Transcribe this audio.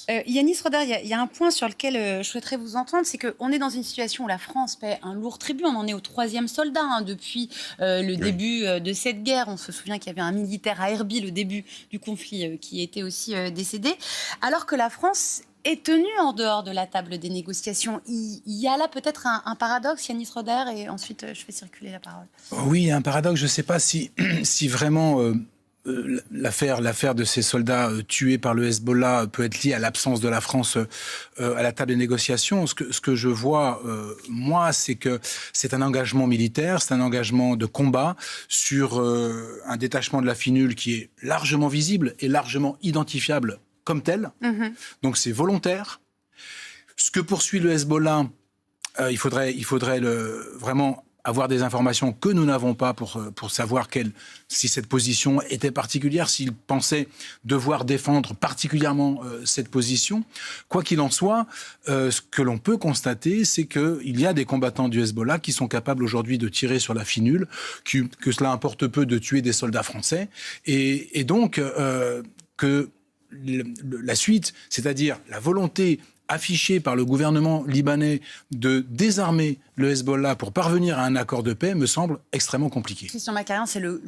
Yanis Roder, il y a un point sur lequel je souhaiterais vous entendre, c'est qu'on est dans une situation où la France paie un lourd tribut. On en est au 3e soldat depuis le Oui. début de cette guerre. On se souvient qu'il y avait un militaire à Erbil au début du conflit qui était aussi décédé. Alors que la France est tenue en dehors de la table des négociations. Il y a là peut-être un paradoxe, Yanis Roder, et ensuite je fais circuler la parole. Oui, il y a un paradoxe. Je ne sais pas si, si vraiment l'affaire de ces soldats tués par le Hezbollah peut être liée à l'absence de la France à la table des négociations. Ce que je vois, moi, c'est que c'est un engagement militaire, c'est un engagement de combat sur un détachement de la FINUL qui est largement visible et largement identifiable comme tel. Donc c'est volontaire. Ce que poursuit le Hezbollah, il faudrait vraiment avoir des informations que nous n'avons pas pour savoir si cette position était particulière, s'il pensait devoir défendre particulièrement cette position. Quoi qu'il en soit, ce que l'on peut constater, c'est qu'il y a des combattants du Hezbollah qui sont capables aujourd'hui de tirer sur la FINUL, que cela importe peu de tuer des soldats français, et donc que la suite, c'est-à-dire la volonté affichée par le gouvernement libanais de désarmer le Hezbollah pour parvenir à un accord de paix me semble extrêmement compliqué. Christian Macarian, c'est le